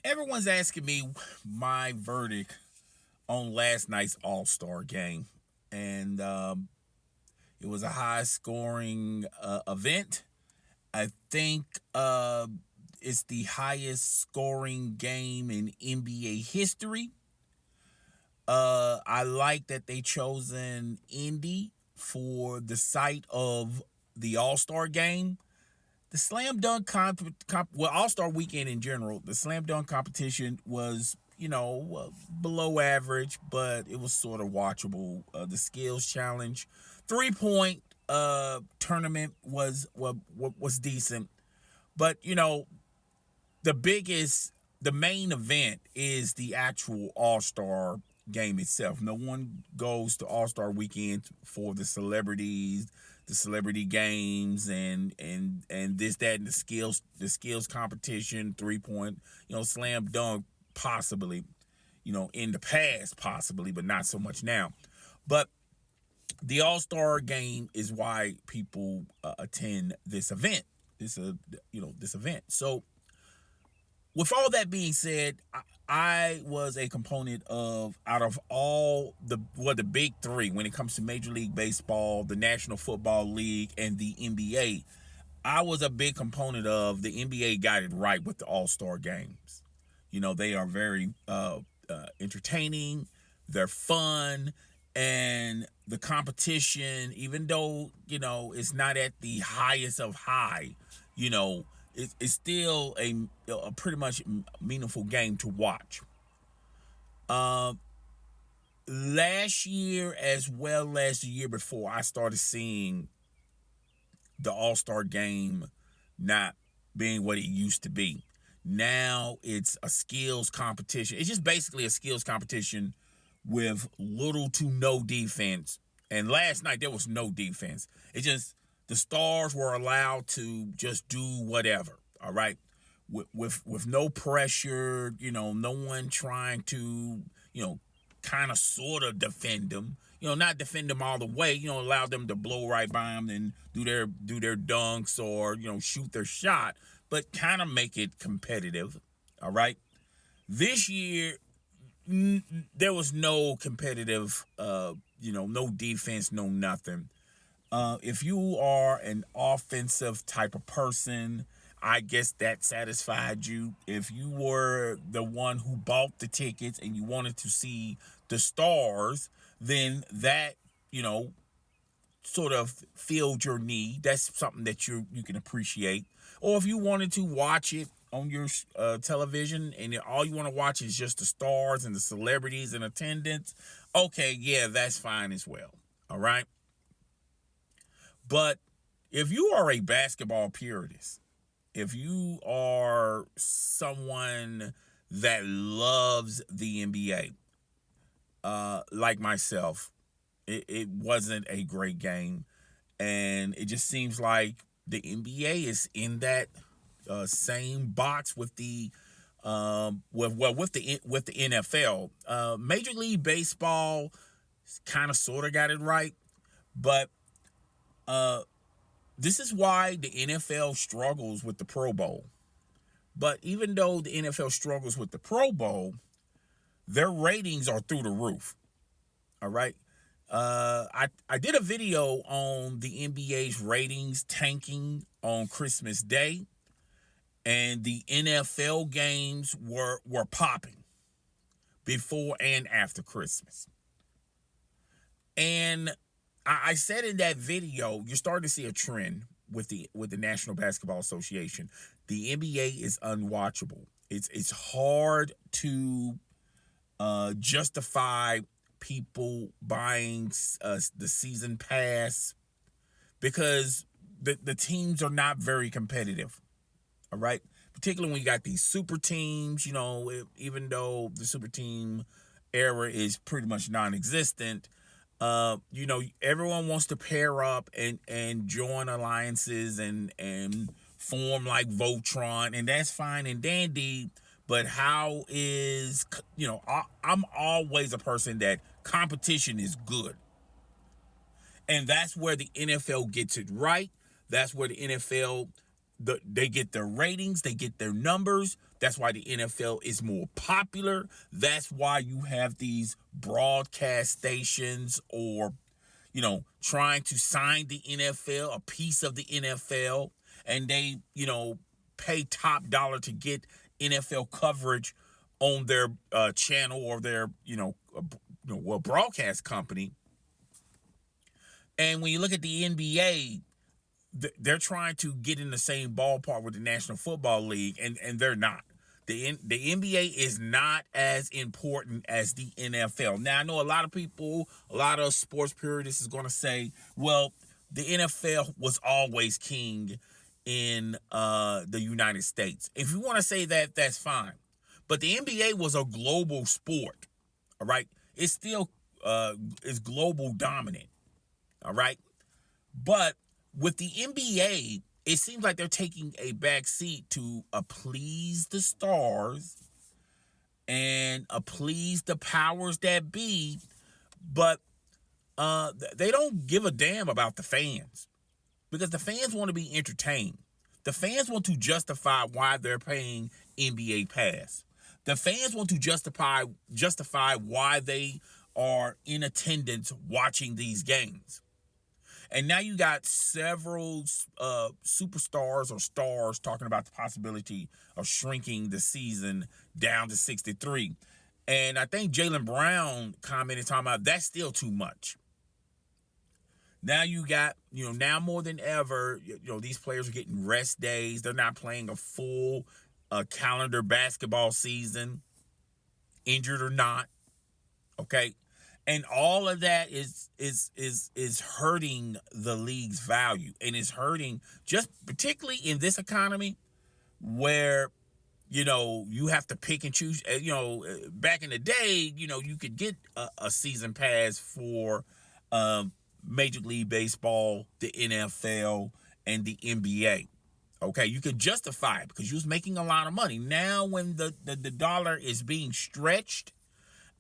Everyone's asking me my verdict on last night's All-Star game, and it was a high-scoring event. I think it's the highest-scoring game in NBA history. I like that they chosen Indy for the site of the All-Star game. The slam dunk All-Star weekend in general, the slam dunk competition was, below average, but it was sort of watchable. The skills challenge, 3-point tournament was decent, but the main event is the actual All-Star game itself. No one goes to All-Star weekend for the celebrities, the celebrity games, and this, that, and the skills competition, 3-point, slam dunk, possibly, in the past, possibly, but not so much now. But the All-Star game is why people attend this event. This event. So with all that being said, I was a component of, out of all the big three when it comes to Major League Baseball, the National Football League, and the NBA. I was a big component of the NBA got it right with the All-Star games. They are very entertaining, they're fun, and the competition, even though, it's not at the highest of high, it's still a pretty much meaningful game to watch. Last year, as well as the year before, I started seeing the All-Star game not being what it used to be. Now it's a skills competition. It's just basically a skills competition with little to no defense. And last night there was no defense. It just, the stars were allowed to just do whatever. All right. With no pressure, no one trying to, kind of sort of defend them. Not defend them all the way. Allow them to blow right by them and do their dunks or shoot their shot, but kind of make it competitive. All right. This year, there was no competitive, no defense, no nothing. If you are an offensive type of person, I guess that satisfied you. If you were the one who bought the tickets and you wanted to see the stars, then that, sort of filled your need. That's something that you can appreciate. Or if you wanted to watch it on your television and all you want to watch is just the stars and the celebrities in attendance, okay, yeah, that's fine as well. All right. But if you are a basketball purist, if you are someone that loves the NBA, like myself, it wasn't a great game. And it just seems like the NBA is in that same box with the with the NFL. Major League Baseball kind of sort of got it right, but this is why the NFL struggles with the Pro Bowl. But even though the NFL struggles with the Pro Bowl, their ratings are through the roof. All right. I did a video on the NBA's ratings tanking on Christmas Day, and the NFL games were popping before and after Christmas. And I said in that video, you're starting to see a trend with the National Basketball Association. The NBA is unwatchable. It's hard to justify people buying the season pass because the teams are not very competitive. All right, particularly when you got these super teams. Even though the super team era is pretty much non-existent. Everyone wants to pair up and join alliances and form like Voltron, and that's fine and dandy. But how is, I'm always a person that competition is good. And that's where the NFL gets it right. That's where the NFL, they get their ratings, they get their numbers. That's why the NFL is more popular. That's why you have these broadcast stations or, trying to sign the NFL, a piece of the NFL, and they, pay top dollar to get NFL coverage on their channel or their, broadcast company. And when you look at the NBA, they're trying to get in the same ballpark with the National Football League, and they're not. The NBA is not as important as the NFL. Now, I know a lot of people, a lot of sports purists is going to say, well, the NFL was always king in the United States. If you want to say that, that's fine. But the NBA was a global sport, all right? It still is global dominant, all right? But with the NBA, it seems like they're taking a back seat to appease the stars and appease the powers that be, but they don't give a damn about the fans because the fans want to be entertained. The fans want to justify why they're paying NBA Pass. The fans want to justify why they are in attendance watching these games. And now you got several superstars or stars talking about the possibility of shrinking the season down to 63. And I think Jaylen Brown commented talking about that's still too much. Now you got, now more than ever, these players are getting rest days. They're not playing a full calendar basketball season, injured or not. Okay. And all of that is hurting the league's value, and is hurting just particularly in this economy where, you have to pick and choose. Back in the day, you could get a season pass for Major League Baseball, the NFL, and the NBA. Okay, you could justify it because you was making a lot of money. Now when the dollar is being stretched,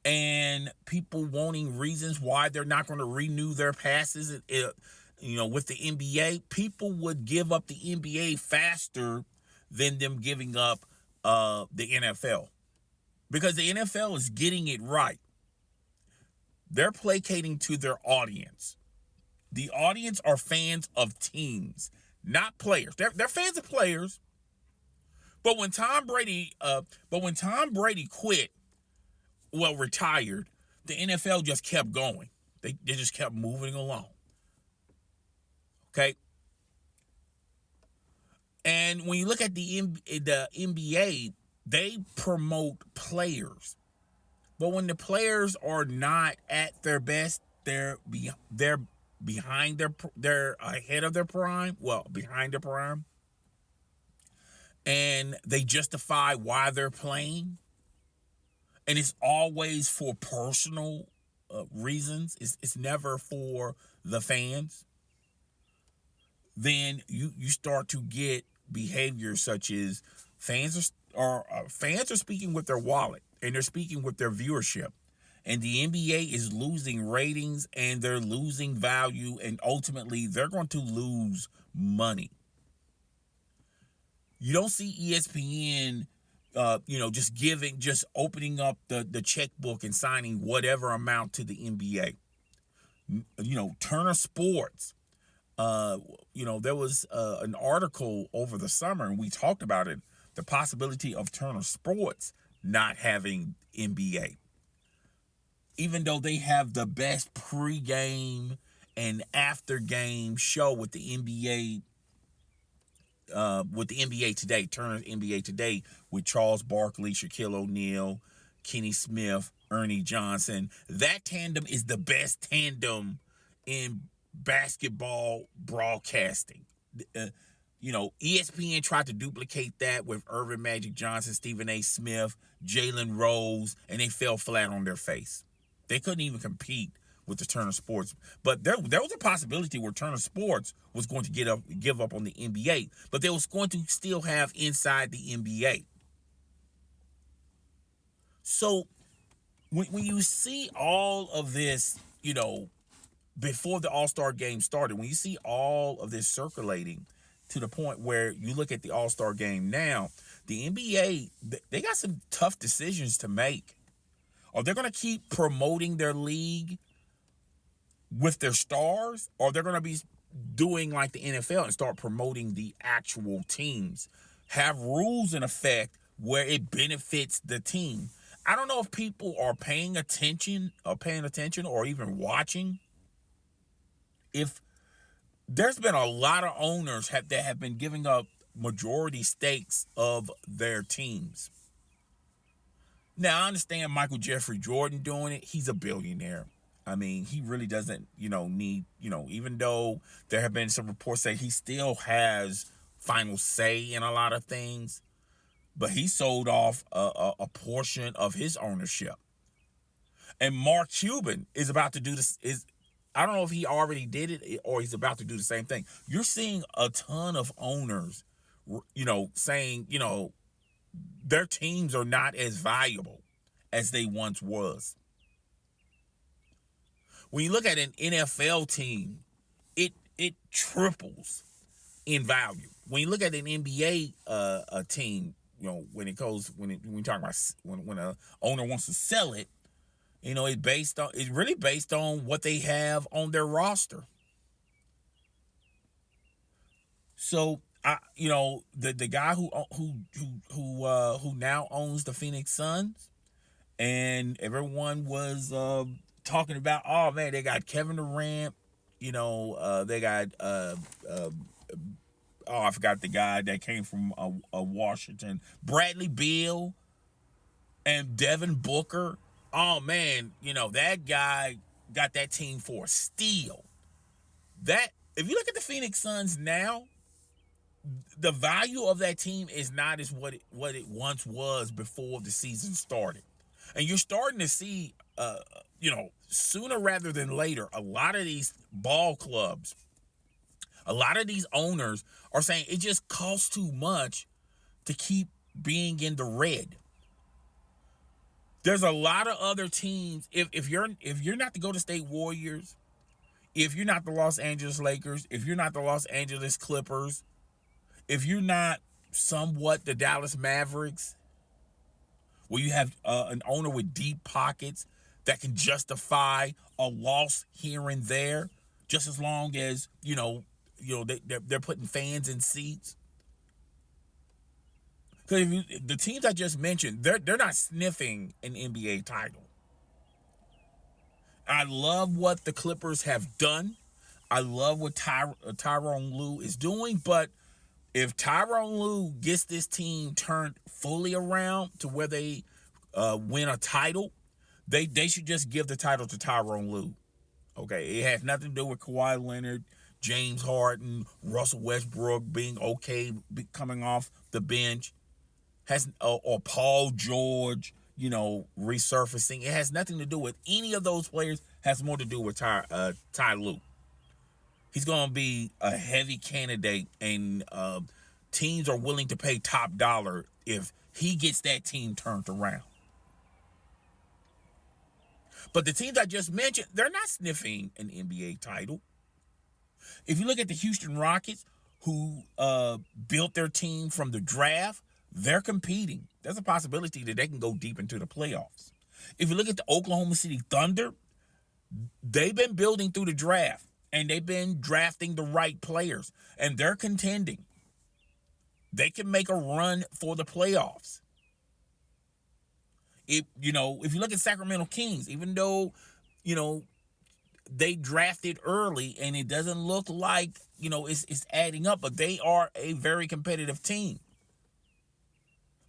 and people wanting reasons why they're not going to renew their passes, with the NBA, people would give up the NBA faster than them giving up the NFL. Because the NFL is getting it right. They're placating to their audience. The audience are fans of teams, not players. They're fans of players. But when Tom Brady quit, retired, the NFL just kept going. They just kept moving along. Okay? And when you look at the NBA, they promote players. But when the players are not at their best, they're behind they're ahead of their prime, behind their prime. And they justify why they're playing. And it's always for personal reasons. It's never for the fans. Then you start to get behavior such as fans are speaking with their wallet, and they're speaking with their viewership. And the NBA is losing ratings, and they're losing value, and ultimately they're going to lose money. You don't see ESPN just opening up the checkbook and signing whatever amount to the NBA. Turner Sports. There was an article over the summer, and we talked about it, the possibility of Turner Sports not having NBA. Even though they have the best pregame and after-game show with the NBA, Today, Turner's NBA Today, with Charles Barkley, Shaquille O'Neal, Kenny Smith, Ernie Johnson. That tandem is the best tandem in basketball broadcasting. ESPN tried to duplicate that with Irvin Magic Johnson, Stephen A. Smith, Jalen Rose, and they fell flat on their face. They couldn't even compete with the Turner Sports. But there was a possibility where Turner Sports was going to give up on the NBA, but they was going to still have inside the NBA. So when you see all of this, before the All-Star game started, when you see all of this circulating to the point where you look at the All-Star game now, the NBA, they got some tough decisions to make. Are they going to keep promoting their league with their stars, or they're going to be doing like the NFL and start promoting the actual teams? Have rules in effect where it benefits the team. I don't know if people are paying attention or even watching. If there's been a lot of owners that have been giving up majority stakes of their teams. Now, I understand Michael Jeffrey Jordan doing it. He's a billionaire. I mean, he really doesn't, need, even though there have been some reports that he still has final say in a lot of things, but he sold off a portion of his ownership. And Mark Cuban is about to do this. I don't know if he already did it or he's about to do the same thing. You're seeing a ton of owners, saying, their teams are not as valuable as they once was. When you look at an NFL team, it triples in value. When you look at an NBA a team, when we talk about when a owner wants to sell it, it's really based on what they have on their roster. So the guy who now owns the Phoenix Suns, and everyone was talking about, oh man, they got Kevin Durant, they got I forgot the guy that came from Washington, Bradley Beal, and Devin Booker. Oh man, that guy got that team for a steal. That, if you look at the Phoenix Suns now, the value of that team is not as what it once was before the season started. And you're starting to see, sooner rather than later, a lot of these ball clubs, a lot of these owners are saying it just costs too much to keep being in the red. There's a lot of other teams. If you're not the Golden State Warriors, if you're not the Los Angeles Lakers, if you're not the Los Angeles Clippers, if you're not somewhat the Dallas Mavericks, where you have an owner with deep pockets that can justify a loss here and there, just as long as they're putting fans in seats. Because the teams I just mentioned, they're not sniffing an NBA title. I love what the Clippers have done. I love what Tyronn Lue is doing, but if Tyronn Lue gets this team turned fully around to where they win a title, they should just give the title to Tyronn Lue. Okay, it has nothing to do with Kawhi Leonard, James Harden, Russell Westbrook being okay coming off the bench, or Paul George, resurfacing. It has nothing to do with any of those players. It has more to do with Ty Lue. He's going to be a heavy candidate, and teams are willing to pay top dollar if he gets that team turned around. But the teams I just mentioned, they're not sniffing an NBA title. If you look at the Houston Rockets, who built their team from the draft, they're competing. There's a possibility that they can go deep into the playoffs. If you look at the Oklahoma City Thunder, they've been building through the draft, and they've been drafting the right players, and they're contending. They can make a run for the playoffs. If you look at Sacramento Kings, even though, they drafted early and it doesn't look like, it's adding up, but they are a very competitive team.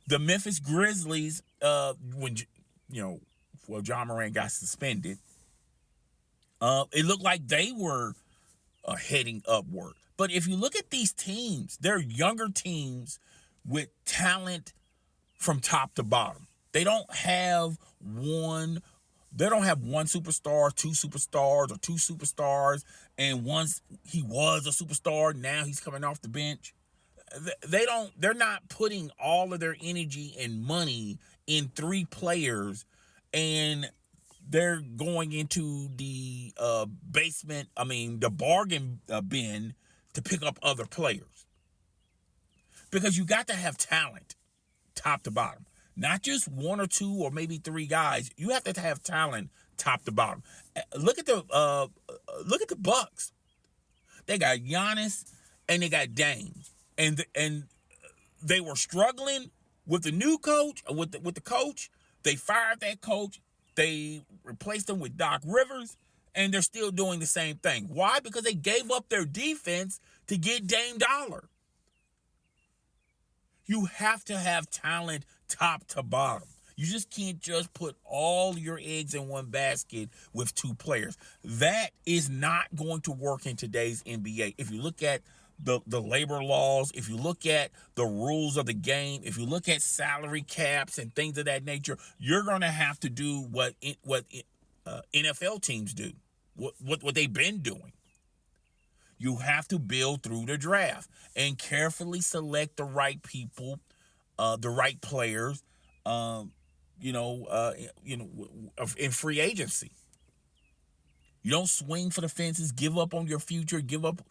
The Memphis Grizzlies, when John Morant got suspended, it looked like they were heading upward. But if you look at these teams, they're younger teams with talent from top to bottom. They don't have one superstar, two superstars, or two superstars, and once he was a superstar, now he's coming off the bench. They're not putting all of their energy and money in three players, and they're going into the the bargain bin to pick up other players. Because you got to have talent top to bottom. Not just one or two or maybe three guys. You have to have talent top to bottom. Look at the Bucks. They got Giannis and they got Dame, and they were struggling with the new coach, with the coach. They fired that coach. They replaced him with Doc Rivers, and they're still doing the same thing. Why? Because they gave up their defense to get Dame Dollar. You have to have talent top to bottom. You just can't just put all your eggs in one basket with two players. That is not going to work in today's NBA. If you look at the labor laws, if you look at the rules of the game, if you look at salary caps and things of that nature, you're going to have to do what NFL teams do, what they've been doing. You have to build through the draft and carefully select the right people, the right players, in free agency. You don't swing for the fences, give up on your future, give up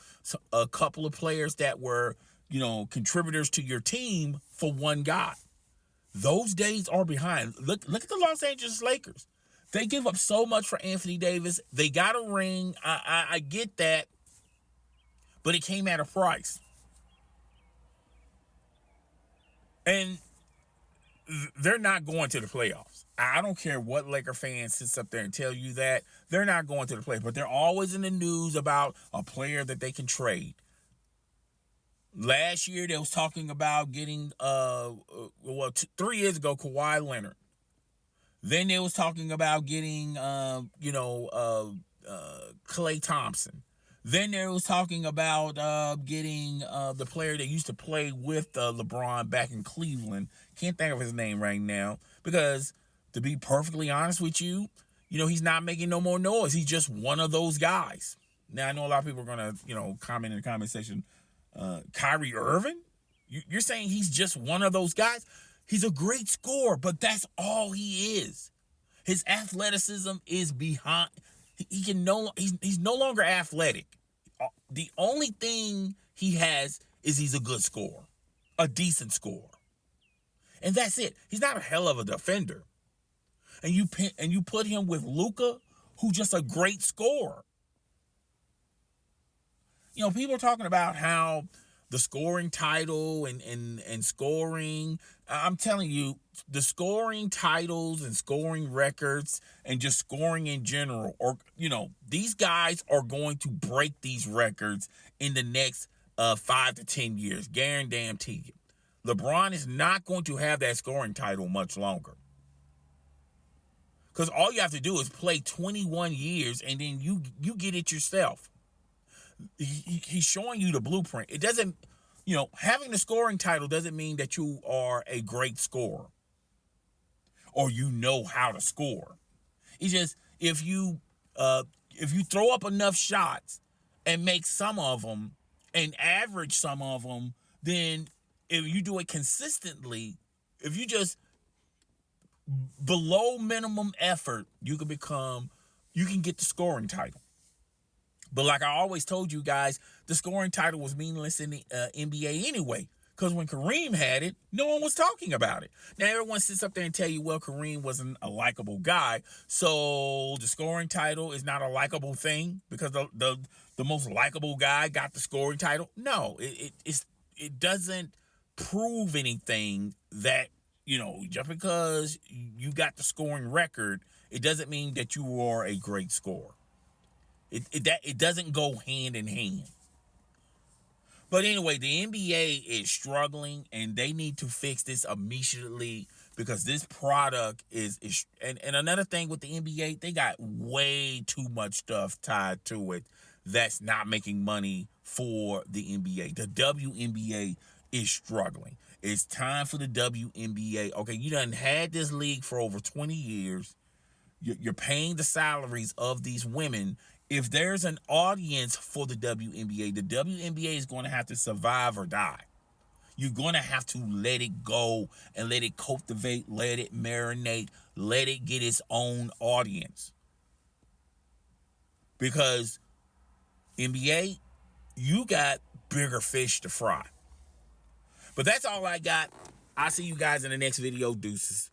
a couple of players that were, contributors to your team for one guy. Those days are behind. Look at the Los Angeles Lakers. They give up so much for Anthony Davis. They got a ring. I get that, but it came at a price. And they're not going to the playoffs. I don't care what Laker fan sits up there and tell you that. They're not going to the playoffs, but they're always in the news about a player that they can trade. Last year, they was talking about getting, 3 years ago, Kawhi Leonard. Then they was talking about getting, Klay Thompson. Then there was talking about getting the player that used to play with LeBron back in Cleveland. Can't think of his name right now because, to be perfectly honest with you, he's not making no more noise. He's just one of those guys. Now, I know a lot of people are going to, comment in the comment section, Kyrie Irving? You're saying he's just one of those guys? He's a great scorer, but that's all he is. His athleticism is behind. He's no longer athletic. The only thing he has is he's a good scorer, a decent scorer. And that's it. He's not a hell of a defender. And you put him with Luka, who's just a great scorer. People are talking about how the scoring title and scoring. I'm telling you, the scoring titles and scoring records and just scoring in general, these guys are going to break these records in the next 5 to 10 years. Guarantee you. LeBron is not going to have that scoring title much longer. Because all you have to do is play 21 years and then you get it yourself. He's showing you the blueprint. It doesn't, having the scoring title doesn't mean that you are a great scorer or you know how to score. It's just if you throw up enough shots and make some of them and average some of them, then if you do it consistently, if you just below minimum effort, you can get the scoring title. But like I always told you guys, the scoring title was meaningless in the NBA anyway. Because when Kareem had it, no one was talking about it. Now everyone sits up there and tell you, well, Kareem wasn't a likable guy, so the scoring title is not a likable thing because the most likable guy got the scoring title. No, it doesn't prove anything that, just because you got the scoring record, it doesn't mean that you are a great scorer. It doesn't go hand in hand. But anyway, the NBA is struggling and they need to fix this immediately because this product is and another thing with the NBA, they got way too much stuff tied to it that's not making money for the NBA. The WNBA is struggling. It's time for the WNBA. Okay, you done had this league for over 20 years. You're paying the salaries of these women. If there's an audience for the WNBA is going to have to survive or die. You're going to have to let it go and let it cultivate, let it marinate, let it get its own audience. Because NBA, you got bigger fish to fry. But that's all I got. I'll see you guys in the next video. Deuces.